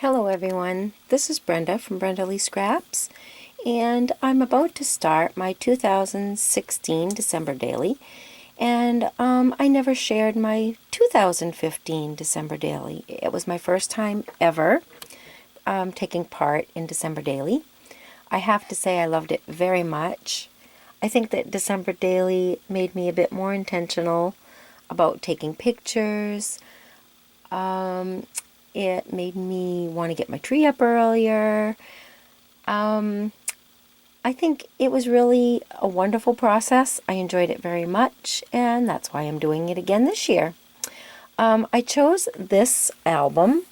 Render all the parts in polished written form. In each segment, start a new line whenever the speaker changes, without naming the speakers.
Hello everyone, this is Brenda from Brenda Lee Scraps, and I'm about to start my 2016 December Daily, and I never shared my 2015 December Daily. It was my first time ever taking part in December Daily. I have to say I loved it very much. I think that December Daily made me a bit more intentional about taking pictures. It made me want to get my tree up earlier. I think it was really a wonderful process. I enjoyed it very much, and that's why I'm doing it again this year. I chose this album,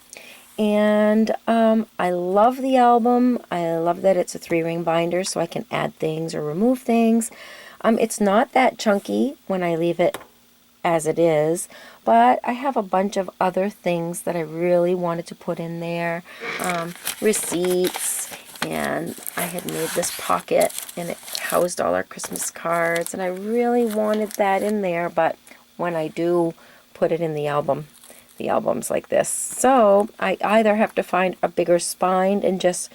and I love the album. I love that it's a 3-ring binder, so I can add things or remove things. It's not that chunky when I leave it as it is, but I have a bunch of other things that I really wanted to put in there. Receipts, and I had made this pocket and it housed all our Christmas cards, and I really wanted that in there, but when I do put it in the album's like this. So I either have to find a bigger spine and just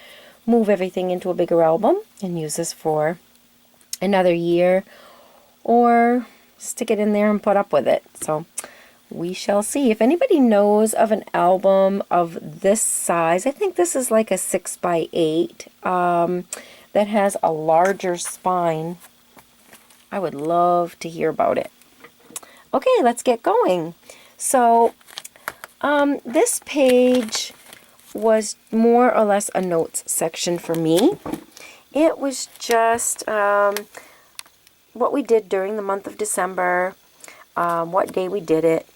move everything into a bigger album and use this for another year, or stick it in there and put up with it. So we shall see. If anybody knows of an album of this size, I think this is like a 6x8 that has a larger spine, I would love to hear about it. Okay, let's get going. So this page was more or less a notes section for me. It was just what we did during the month of December, what day we did it.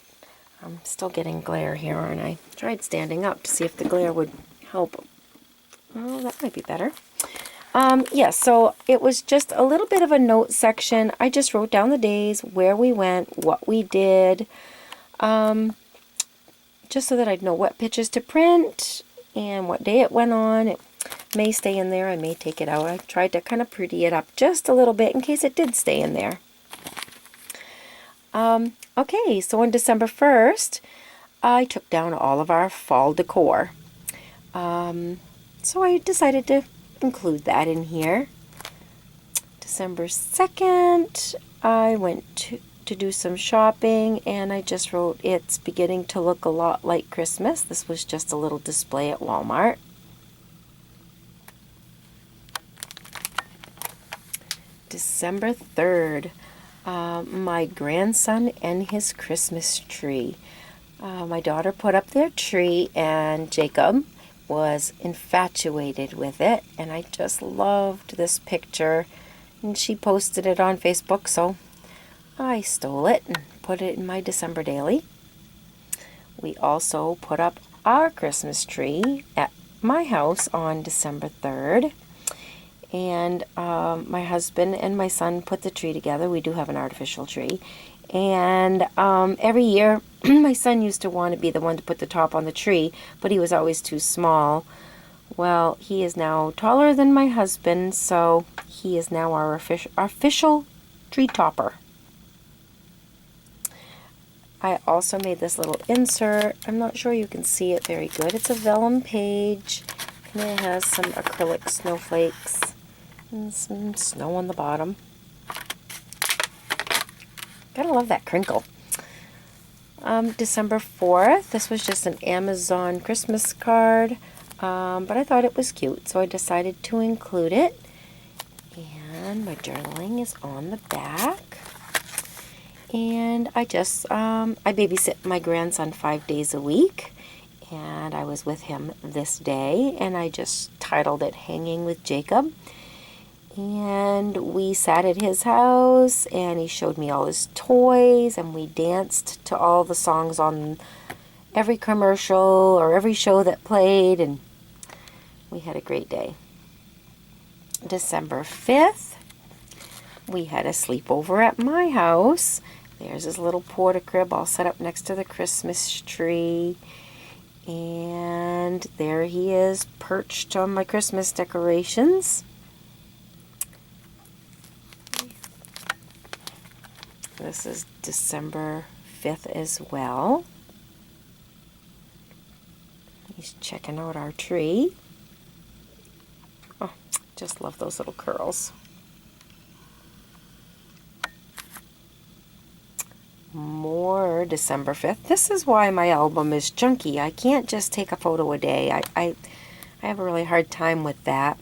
I'm still getting glare here, aren't I? Tried standing up to see if the glare would help. Oh, that might be better. Yeah, so it was just a little bit of a note section. I just wrote down the days, where we went, what we did, just so that I'd know what pictures to print and what day it went on. It may stay in there. I may take it out. I tried to kind of pretty it up just a little bit in case it did stay in there. Okay, so on December 1st, I took down all of our fall decor. So I decided to include that in here. December 2nd, I went to do some shopping, and I just wrote, it's beginning to look a lot like Christmas. This was just a little display at Walmart. December 3rd, my grandson and his Christmas tree. My daughter put up their tree, and Jacob was infatuated with it, and I just loved this picture, and she posted it on Facebook, so I stole it and put it in my December daily. We also put up our Christmas tree at my house on December 3rd. And my husband and my son put the tree together. We do have an artificial tree. And every year, my son used to want to be the one to put the top on the tree, but he was always too small. Well, he is now taller than my husband, so he is now our official tree topper. I also made this little insert. I'm not sure you can see it very good. It's a vellum page, and it has some acrylic snowflakes and some snow on the bottom. Gotta love that crinkle. December 4th, this was just an Amazon Christmas card, but I thought it was cute, so I decided to include it. And my journaling is on the back. And I babysit my grandson 5 days a week, and I was with him this day, and I just titled it Hanging with Jacob. And we sat at his house, and he showed me all his toys, and we danced to all the songs on every commercial or every show that played, and we had a great day. December 5th, we had a sleepover at my house. There's his little porta crib all set up next to the Christmas tree. And there he is perched on my Christmas decorations. This is December 5th as well. He's checking out our tree. Oh, just love those little curls. More December 5th. This is why my album is chunky. I can't just take a photo a day. I have a really hard time with that.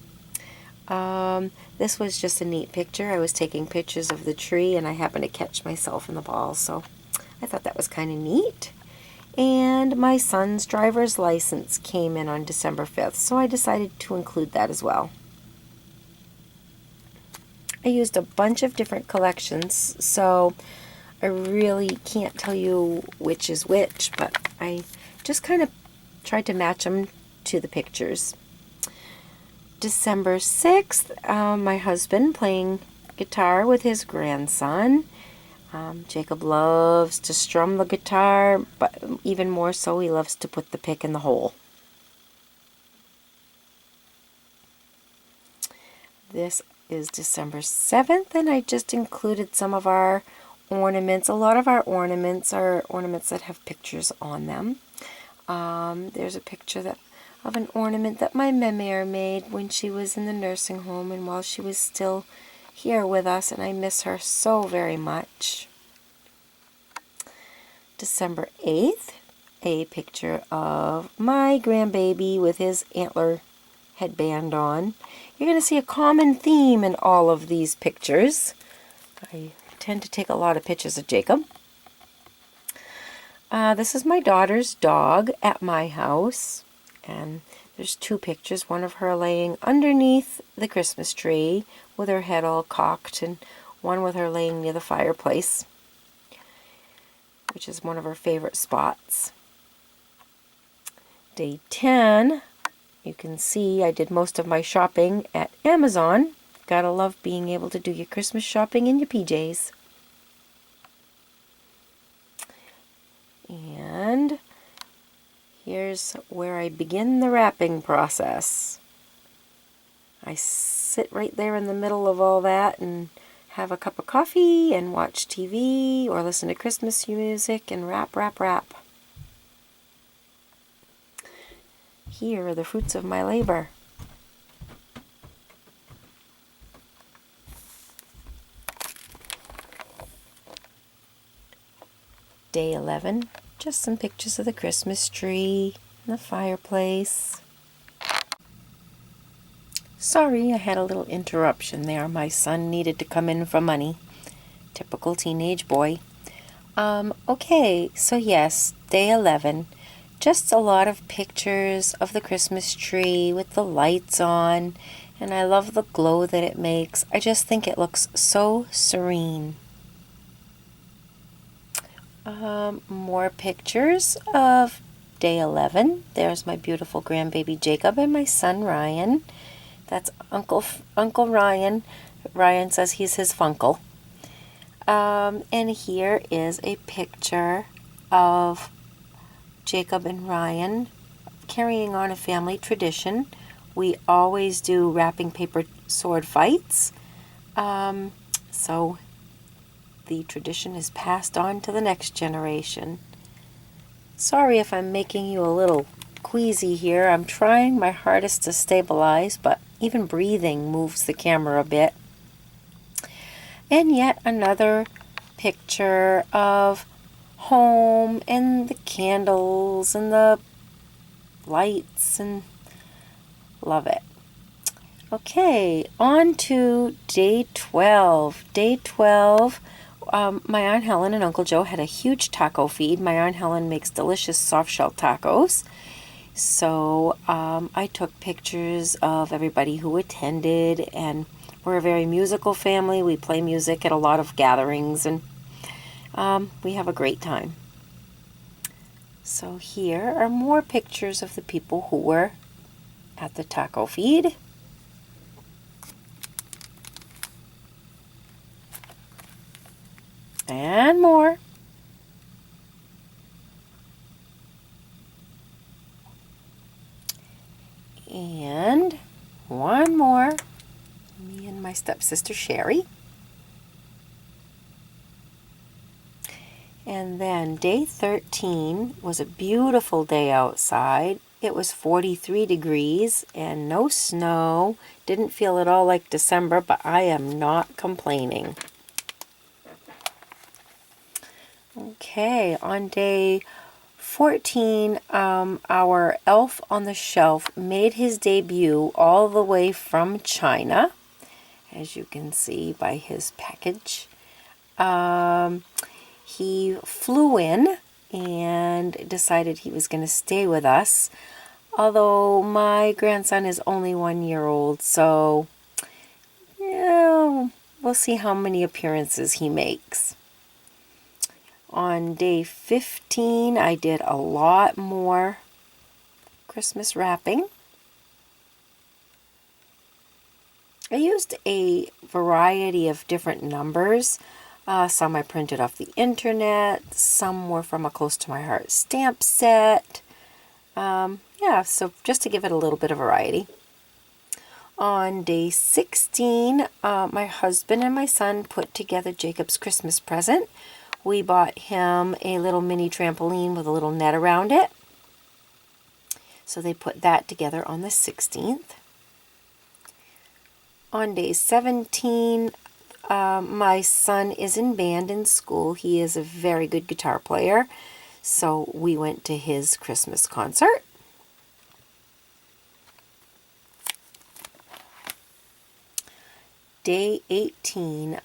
This was just a neat picture. I was taking pictures of the tree and I happened to catch myself in the ball, so I thought that was kind of neat. And my son's driver's license came in on December 5th, so I decided to include that as well. I used a bunch of different collections, so I really can't tell you which is which, but I just kind of tried to match them to the pictures. December 6th, my husband playing guitar with his grandson. Jacob loves to strum the guitar, but even more so, he loves to put the pick in the hole. This is December 7th, and I just included some of our ornaments. A lot of our ornaments are ornaments that have pictures on them. There's a picture of an ornament that my mère made when she was in the nursing home and while she was still here with us, and I miss her so very much. December 8th, a picture of my grandbaby with his antler headband on. You're going to see a common theme in all of these pictures. I tend to take a lot of pictures of Jacob. This is my daughter's dog at my house, and there's two pictures, one of her laying underneath the Christmas tree with her head all cocked, and one with her laying near the fireplace, which is one of her favorite spots. Day 10, you can see I did most of my shopping at Amazon. Gotta love being able to do your Christmas shopping in your PJs. And here's where I begin the wrapping process. I sit right there in the middle of all that and have a cup of coffee and watch TV or listen to Christmas music and wrap. Here are the fruits of my labor. Day 11, just some pictures of the Christmas tree and the fireplace. Sorry, I had a little interruption there. My son needed to come in for money. Typical teenage boy. Okay, so yes, day 11. Just a lot of pictures of the Christmas tree with the lights on, and I love the glow that it makes. I just think it looks so serene. More pictures of day 11. There's my beautiful grandbaby Jacob and my son Ryan. That's Uncle Ryan. Ryan says he's his funkle. And here is a picture of Jacob and Ryan carrying on a family tradition. We always do wrapping paper sword fights. So the tradition is passed on to the next generation. Sorry if I'm making you a little queasy here. I'm trying my hardest to stabilize, but even breathing moves the camera a bit. And yet another picture of home and the candles and the lights, and love it. Okay, on to day 12. Day 12, my Aunt Helen and Uncle Joe had a huge taco feed. My Aunt Helen makes delicious soft-shell tacos. So I took pictures of everybody who attended, and we're a very musical family. We play music at a lot of gatherings, and we have a great time. So here are more pictures of the people who were at the taco feed. And more. And one more. Me and my stepsister Sherry. And then day 13 was a beautiful day outside. It was 43 degrees and no snow. Didn't feel at all like December, but I am not complaining. Okay, on day 14, our elf on the shelf made his debut all the way from China, as you can see by his package. He flew in and decided he was going to stay with us, although my grandson is only 1 year old, so yeah, we'll see how many appearances he makes. On day 15, I did a lot more Christmas wrapping. I used a variety of different numbers. Some I printed off the internet, some were from a Close to My Heart stamp set. Yeah, so just to give it a little bit of variety. On day 16, my husband and my son put together Jacob's Christmas present. We bought him a little mini trampoline with a little net around it. So they put that together on the 16th. On day 17, my son is in band in school. He is a very good guitar player. So we went to his Christmas concert. Day 18.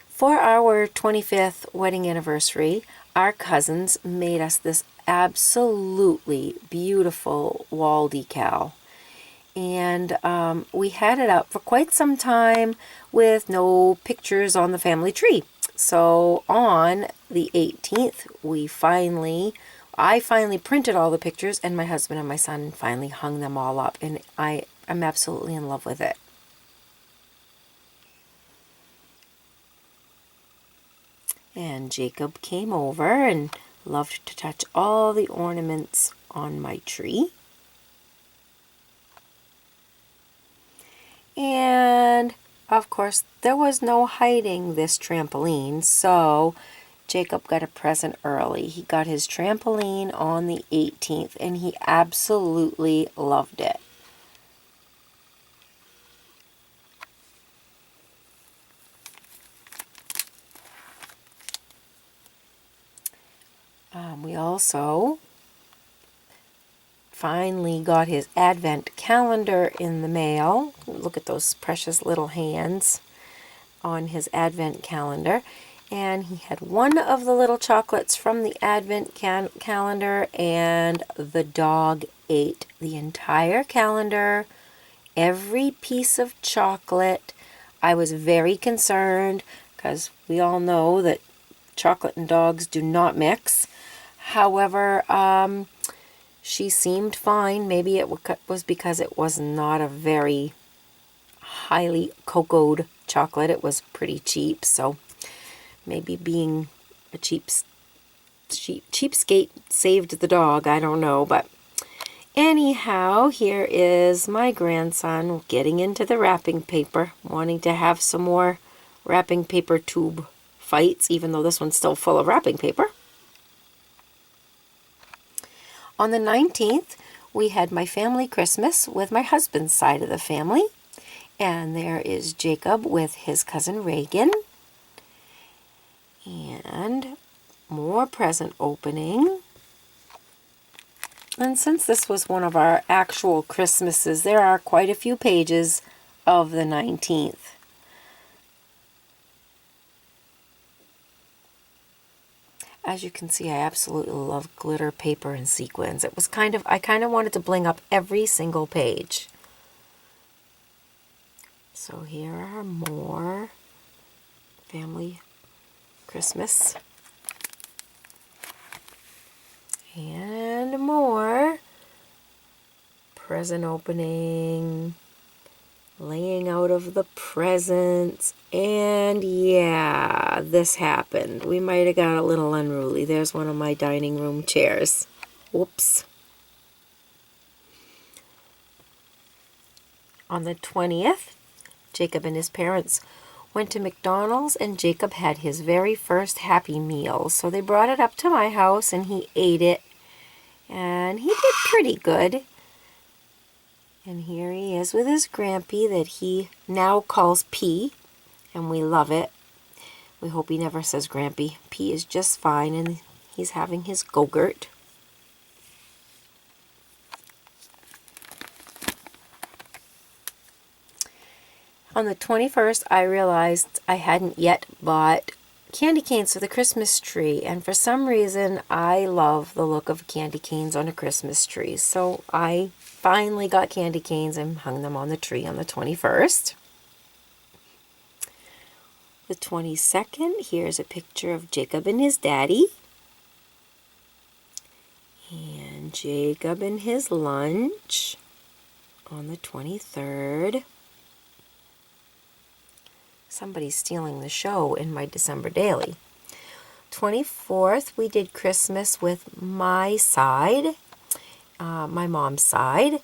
For our 25th wedding anniversary, our cousins made us this absolutely beautiful wall decal. And we had it up for quite some time with no pictures on the family tree. So on the 18th, I finally printed all the pictures, and my husband and my son finally hung them all up, and I'm absolutely in love with it. And Jacob came over and loved to touch all the ornaments on my tree. And of course, there was no hiding this trampoline, so Jacob got a present early. He got his trampoline on the 18th, and he absolutely loved it. We also finally got his advent calendar in the mail. Look at those precious little hands on his advent calendar. And he had one of the little chocolates from the advent calendar, and the dog ate the entire calendar, every piece of chocolate. I was very concerned because we all know that chocolate and dogs do not mix. However, she seemed fine. Maybe it was because it was not a very highly cocoaed chocolate. It was pretty cheap, so maybe being a cheapskate saved the dog. I don't know, but anyhow, here is my grandson getting into the wrapping paper, wanting to have some more wrapping paper tube fights, even though this one's still full of wrapping paper. On the 19th, we had my family Christmas with my husband's side of the family. And there is Jacob with his cousin Reagan. And more present opening. And since this was one of our actual Christmases, there are quite a few pages of the 19th. As you can see, I absolutely love glitter paper and sequins. It was I kind of wanted to bling up every single page. So here are more family Christmas. And more present opening, laying out of the presents, and yeah, this happened. We might have got a little unruly. There's one of my dining room chairs. Whoops. On the 20th, Jacob and his parents went to McDonald's, and Jacob had his very first Happy Meal. So they brought it up to my house, and he ate it. And he did pretty good. And here he is with his Grampy that he now calls P, and we love it. We hope he never says Grampy. P is just fine, and he's having his Go-Gurt. On the 21st, I realized I hadn't yet bought candy canes for the Christmas tree, and for some reason, I love the look of candy canes on a Christmas tree. So I finally got candy canes and hung them on the tree on the 21st. The 22nd, here's a picture of Jacob and his daddy. And Jacob and his lunch on the 23rd. Somebody's stealing the show in my December daily. 24th, we did Christmas with my side, my mom's side.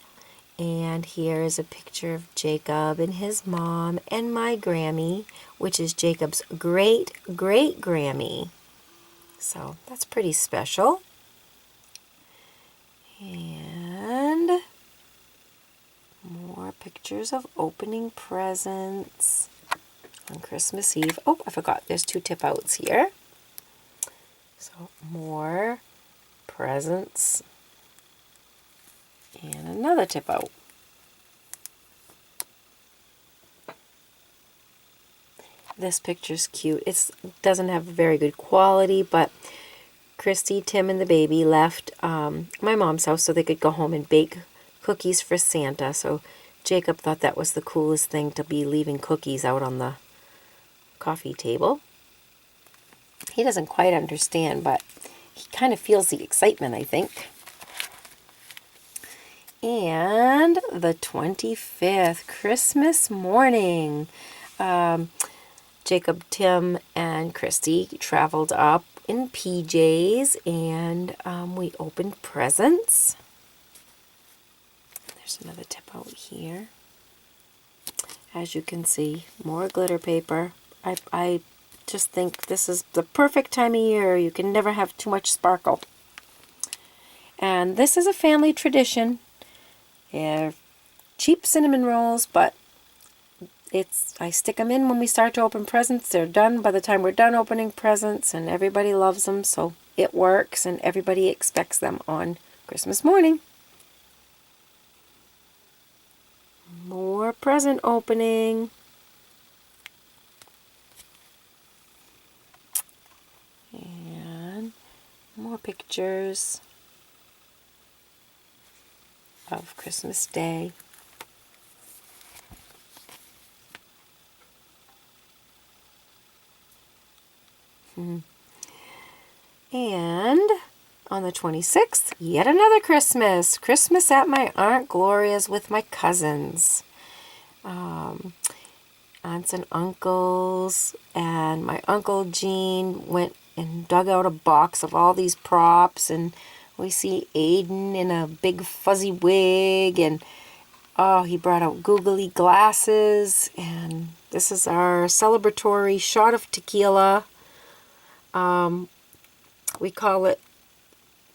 And here is a picture of Jacob and his mom and my Grammy, which is Jacob's great-great-Grammy. So that's pretty special. And more pictures of opening presents on Christmas Eve. Oh, I forgot, there's 2 tip outs here. So more presents and another tip out. This picture's cute. It doesn't have very good quality, but Christy, Tim, and the baby left my mom's house so they could go home and bake cookies for Santa. So Jacob thought that was the coolest thing, to be leaving cookies out on the coffee table. He doesn't quite understand, but he kind of feels the excitement, I think. And the 25th, Christmas morning. Jacob, Tim, and Christy traveled up in PJs, and we opened presents. There's another tip out here. As you can see, more glitter paper. I just think this is the perfect time of year. You can never have too much sparkle. And this is a family tradition. They're cheap cinnamon rolls, but I stick them in when we start to open presents. They're done by the time we're done opening presents, and everybody loves them, so it works, and everybody expects them on Christmas morning. More present opening. And more pictures of Christmas Day. And on the 26th, yet another Christmas. Christmas at my Aunt Gloria's with my cousins. Aunts and uncles. And my Uncle Gene went and dug out a box of all these props. And we see Aiden in a big fuzzy wig. And oh, he brought out googly glasses. And this is our celebratory shot of tequila. We call it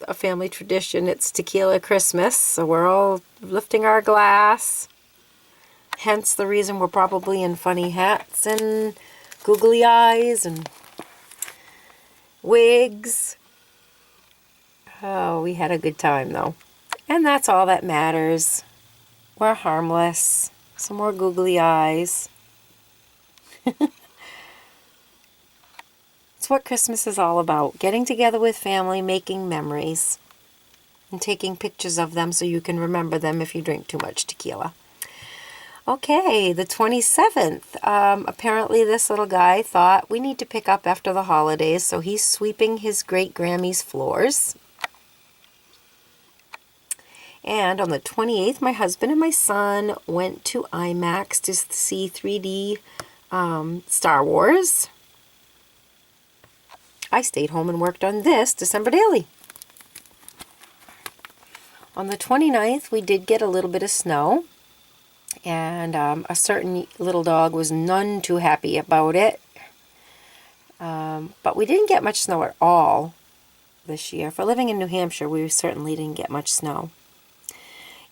a family tradition. It's Tequila Christmas, so we're all lifting our glass. Hence the reason we're probably in funny hats and googly eyes and wigs. Oh, we had a good time though. And that's all that matters. We're harmless. Some more googly eyes. It's what Christmas is all about. Getting together with family, making memories, and taking pictures of them so you can remember them if you drink too much tequila. Okay, the 27th. Apparently this little guy thought we need to pick up after the holidays, so he's sweeping his great-Grammy's floors. And on the 28th, my husband and my son went to IMAX to see 3D Star Wars. I stayed home and worked on this December daily. On the 29th, we did get a little bit of snow, and a certain little dog was none too happy about it. But we didn't get much snow at all. this year. For living in New Hampshire, we certainly didn't get much snow.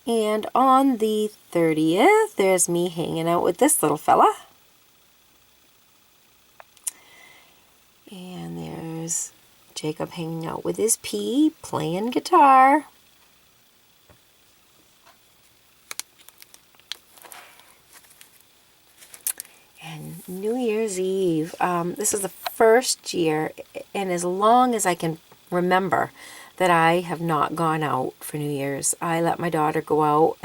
And on the 30th, there's me hanging out with this little fella. And there's Jacob hanging out with his P, playing guitar. And New Year's Eve. This is the first year, and as long as I can remember, that I have not gone out for New Year's. I let my daughter go out.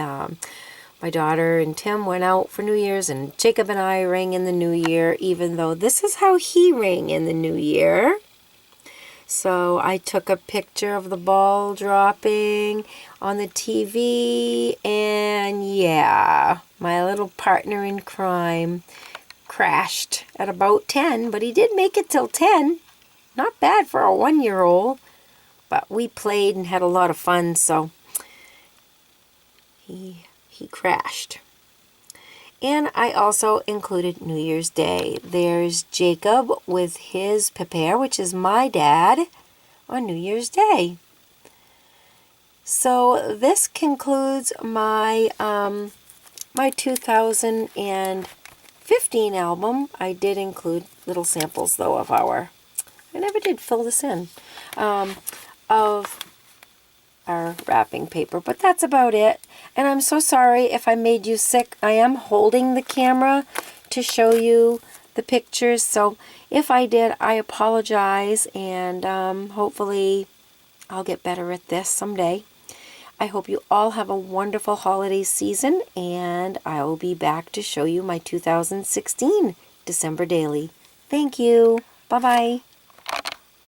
My daughter and Tim went out for New Year's, and Jacob and I rang in the New Year, even though this is how he rang in the New Year. So I took a picture of the ball dropping on the TV, and yeah, my little partner in crime crashed at about 10, but he did make it till 10. Not bad for a 1-year-old, but we played and had a lot of fun, so he crashed. And I also included New Year's Day. There's Jacob with his Pepper, which is my dad, on New Year's Day. So this concludes my my 2015 album. I did include little samples, though, of I never did fill this in, of our wrapping paper, but that's about it. And I'm so sorry if I made you sick. I am holding the camera to show you the pictures, so if I did, I apologize, and hopefully I'll get better at this someday. I hope you all have a wonderful holiday season, and I will be back to show you my 2016 December daily. Thank you. Bye-bye.